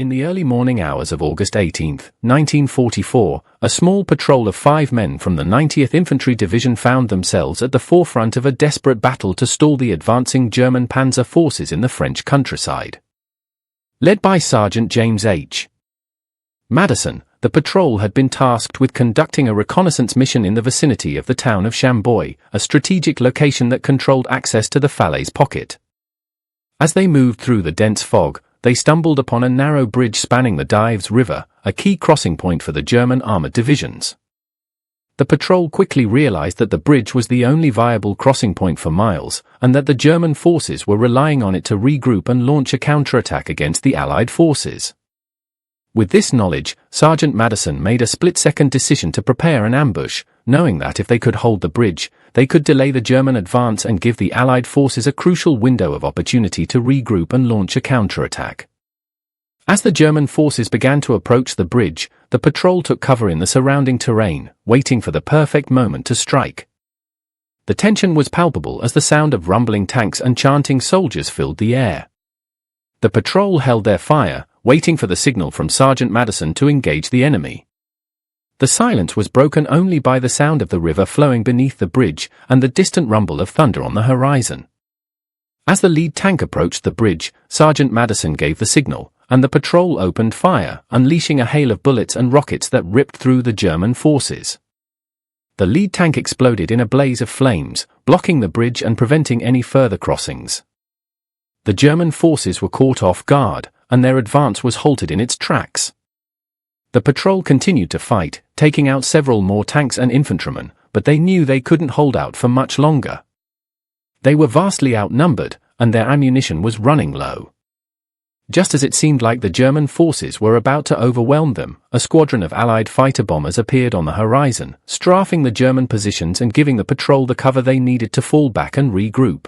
In the early morning hours of August 18, 1944, a small patrol of 5 men from the 90th Infantry Division found themselves at the forefront of a desperate battle to stall the advancing German Panzer forces in the French countryside. Led by Sergeant James H. Madison, the patrol had been tasked with conducting a reconnaissance mission in the vicinity of the town of Chamboy, a strategic location that controlled access to the Falaise pocket. As they moved through the dense fog, they stumbled upon a narrow bridge spanning the Dives River, a key crossing point for the German armored divisions. The patrol quickly realized that the bridge was the only viable crossing point for miles, and that the German forces were relying on it to regroup and launch a counterattack against the Allied forces. With this knowledge, Sergeant Madison made a split-second decision to prepare an ambush, knowing that if they could hold the bridge, they could delay the German advance and give the Allied forces a crucial window of opportunity to regroup and launch a counterattack. As the German forces began to approach the bridge, the patrol took cover in the surrounding terrain, waiting for the perfect moment to strike. The tension was palpable as the sound of rumbling tanks and chanting soldiers filled the air. The patrol held their fire, waiting for the signal from Sergeant Madison to engage the enemy. The silence was broken only by the sound of the river flowing beneath the bridge and the distant rumble of thunder on the horizon. As the lead tank approached the bridge, Sergeant Madison gave the signal, and the patrol opened fire, unleashing a hail of bullets and rockets that ripped through the German forces. The lead tank exploded in a blaze of flames, blocking the bridge and preventing any further crossings. The German forces were caught off guard, and their advance was halted in its tracks. The patrol continued to fight, taking out several more tanks and infantrymen, but they knew they couldn't hold out for much longer. They were vastly outnumbered, and their ammunition was running low. Just as it seemed like the German forces were about to overwhelm them, a squadron of Allied fighter bombers appeared on the horizon, strafing the German positions and giving the patrol the cover they needed to fall back and regroup.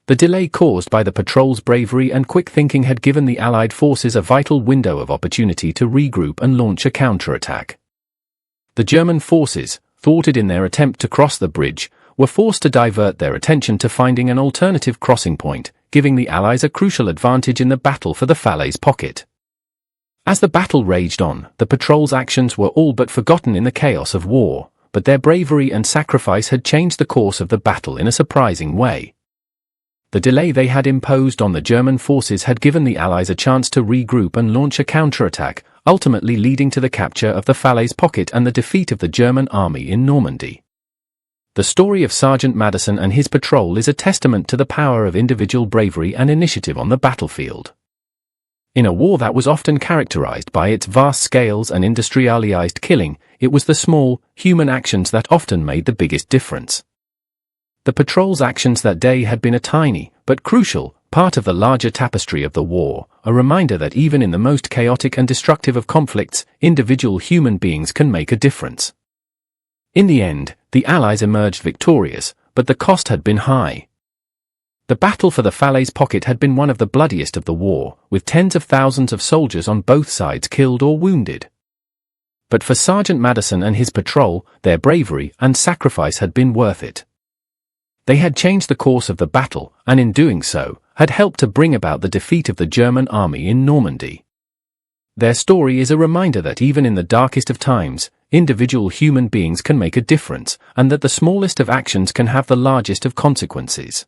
The delay caused by the patrol's bravery and quick thinking had given the Allied forces a vital window of opportunity to regroup and launch a counterattack. The German forces, thwarted in their attempt to cross the bridge, were forced to divert their attention to finding an alternative crossing point, giving the Allies a crucial advantage in the battle for the Falaise pocket. As the battle raged on, the patrol's actions were all but forgotten in the chaos of war, but their bravery and sacrifice had changed the course of the battle in a surprising way. The delay they had imposed on the German forces had given the Allies a chance to regroup and launch a counterattack, ultimately leading to the capture of the Falaise pocket and the defeat of the German army in Normandy. The story of Sergeant Madison and his patrol is a testament to the power of individual bravery and initiative on the battlefield. In a war that was often characterized by its vast scales and industrialized killing, it was the small, human actions that often made the biggest difference. The patrol's actions that day had been a tiny, but crucial, part of the larger tapestry of the war, a reminder that even in the most chaotic and destructive of conflicts, individual human beings can make a difference. In the end, the Allies emerged victorious, but the cost had been high. The battle for the Falaise pocket had been one of the bloodiest of the war, with tens of thousands of soldiers on both sides killed or wounded. But for Sergeant Madison and his patrol, their bravery and sacrifice had been worth it. They had changed the course of the battle, and in doing so, had helped to bring about the defeat of the German army in Normandy. Their story is a reminder that even in the darkest of times, individual human beings can make a difference, and that the smallest of actions can have the largest of consequences.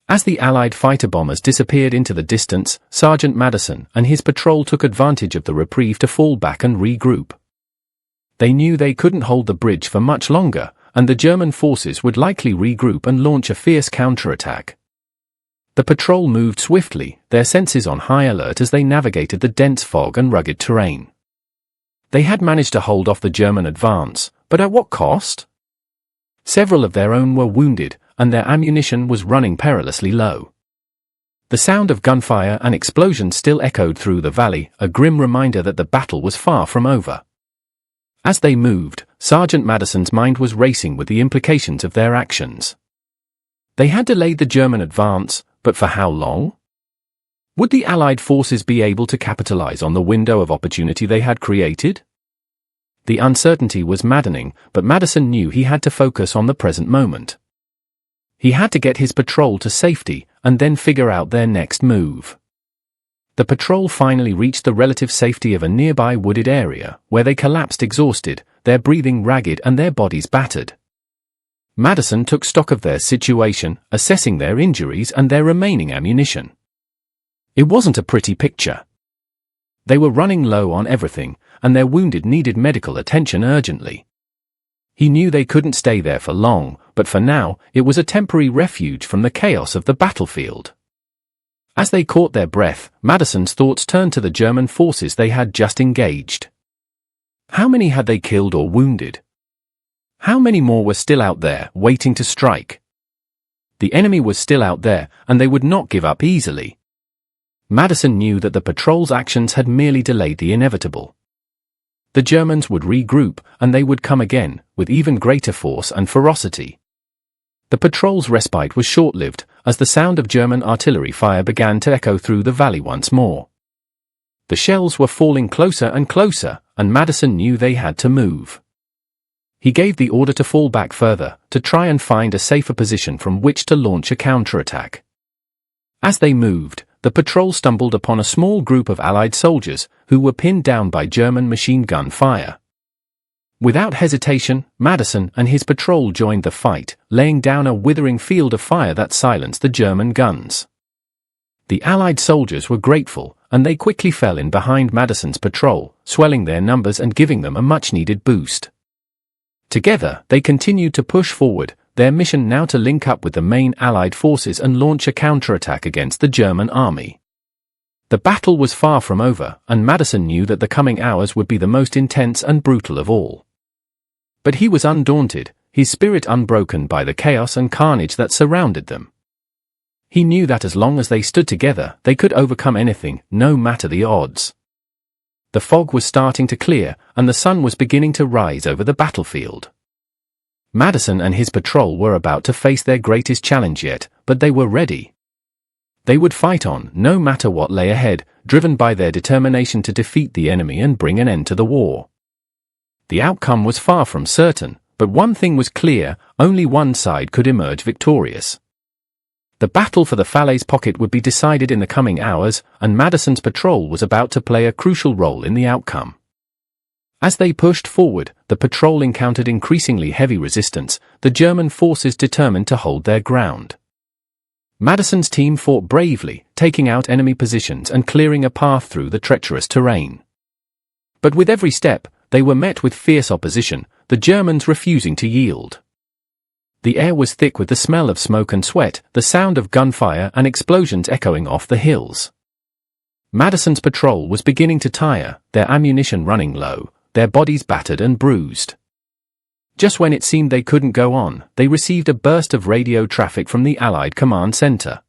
As the Allied fighter bombers disappeared into the distance, Sergeant Madison and his patrol took advantage of the reprieve to fall back and regroup. They knew they couldn't hold the bridge for much longer, and the German forces would likely regroup and launch a fierce counterattack. The patrol moved swiftly, their senses on high alert as they navigated the dense fog and rugged terrain. They had managed to hold off the German advance, but at what cost? Several of their own were wounded, and their ammunition was running perilously low. The sound of gunfire and explosions still echoed through the valley, a grim reminder that the battle was far from over. As they moved, Sergeant Madison's mind was racing with the implications of their actions. They had delayed the German advance, but for how long? Would the Allied forces be able to capitalize on the window of opportunity they had created? The uncertainty was maddening, but Madison knew he had to focus on the present moment. He had to get his patrol to safety, and then figure out their next move. The patrol finally reached the relative safety of a nearby wooded area, where they collapsed exhausted, their breathing ragged and their bodies battered. Madison took stock of their situation, assessing their injuries and their remaining ammunition. It wasn't a pretty picture. They were running low on everything, and their wounded needed medical attention urgently. He knew they couldn't stay there for long, but for now, it was a temporary refuge from the chaos of the battlefield. As they caught their breath, Madison's thoughts turned to the German forces they had just engaged. How many had they killed or wounded? How many more were still out there, waiting to strike? The enemy was still out there, and they would not give up easily. Madison knew that the patrol's actions had merely delayed the inevitable. The Germans would regroup, and they would come again, with even greater force and ferocity. The patrol's respite was short-lived, as the sound of German artillery fire began to echo through the valley once more. The shells were falling closer and closer, and Madison knew they had to move. He gave the order to fall back further, to try and find a safer position from which to launch a counterattack. As they moved, the patrol stumbled upon a small group of Allied soldiers, who were pinned down by German machine gun fire. Without hesitation, Madison and his patrol joined the fight, laying down a withering field of fire that silenced the German guns. The Allied soldiers were grateful, and they quickly fell in behind Madison's patrol, swelling their numbers and giving them a much-needed boost. Together, they continued to push forward, their mission now to link up with the main Allied forces and launch a counterattack against the German army. The battle was far from over, and Madison knew that the coming hours would be the most intense and brutal of all. But he was undaunted, his spirit unbroken by the chaos and carnage that surrounded them. He knew that as long as they stood together, they could overcome anything, no matter the odds. The fog was starting to clear, and the sun was beginning to rise over the battlefield. Madison and his patrol were about to face their greatest challenge yet, but they were ready. They would fight on, no matter what lay ahead, driven by their determination to defeat the enemy and bring an end to the war. The outcome was far from certain, but one thing was clear: only one side could emerge victorious. The battle for the Falaise pocket would be decided in the coming hours, and Madison's patrol was about to play a crucial role in the outcome. As they pushed forward, the patrol encountered increasingly heavy resistance, the German forces determined to hold their ground. Madison's team fought bravely, taking out enemy positions and clearing a path through the treacherous terrain. But with every step, they were met with fierce opposition, the Germans refusing to yield. The air was thick with the smell of smoke and sweat, the sound of gunfire and explosions echoing off the hills. Madison's patrol was beginning to tire, their ammunition running low, their bodies battered and bruised. Just when it seemed they couldn't go on, they received a burst of radio traffic from the Allied command center.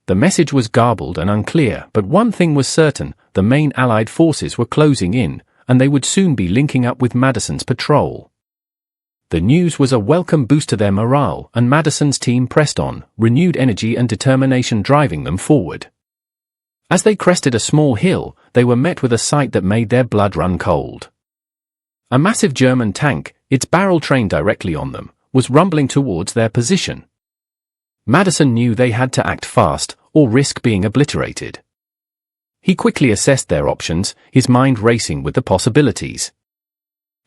The message was garbled and unclear, but one thing was certain: the main Allied forces were closing in, and they would soon be linking up with Madison's patrol. The news was a welcome boost to their morale, and Madison's team pressed on, renewed energy and determination driving them forward. As they crested a small hill, they were met with a sight that made their blood run cold. A massive German tank, its barrel trained directly on them, was rumbling towards their position. Madison knew they had to act fast, or risk being obliterated. He quickly assessed their options, his mind racing with the possibilities.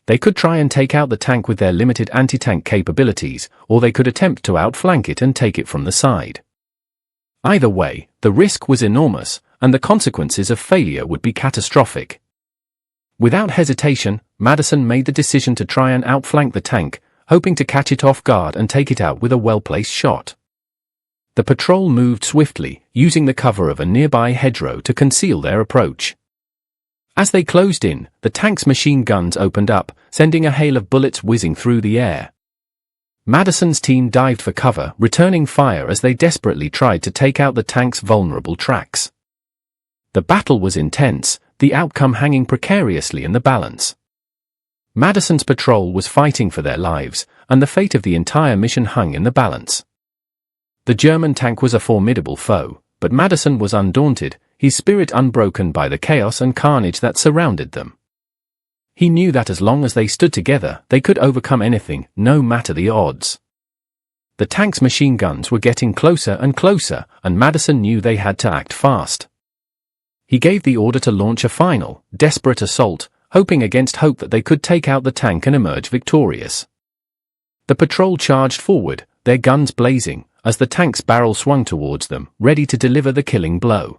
They could try and take out the tank with their limited anti-tank capabilities, or they could attempt to outflank it and take it from the side. Either way, the risk was enormous, and the consequences of failure would be catastrophic. Without hesitation, Madison made the decision to try and outflank the tank, hoping to catch it off guard and take it out with a well-placed shot. The patrol moved swiftly, using the cover of a nearby hedgerow to conceal their approach. As they closed in, the tank's machine guns opened up, sending a hail of bullets whizzing through the air. Madison's team dived for cover, returning fire as they desperately tried to take out the tank's vulnerable tracks. The battle was intense, the outcome hanging precariously in the balance. Madison's patrol was fighting for their lives, and the fate of the entire mission hung in the balance. The German tank was a formidable foe, but Madison was undaunted, his spirit unbroken by the chaos and carnage that surrounded them. He knew that as long as they stood together, they could overcome anything, no matter the odds. The tank's machine guns were getting closer and closer, and Madison knew they had to act fast. He gave the order to launch a final, desperate assault, hoping against hope that they could take out the tank and emerge victorious. The patrol charged forward, their guns blazing, as the tank's barrel swung towards them, ready to deliver the killing blow.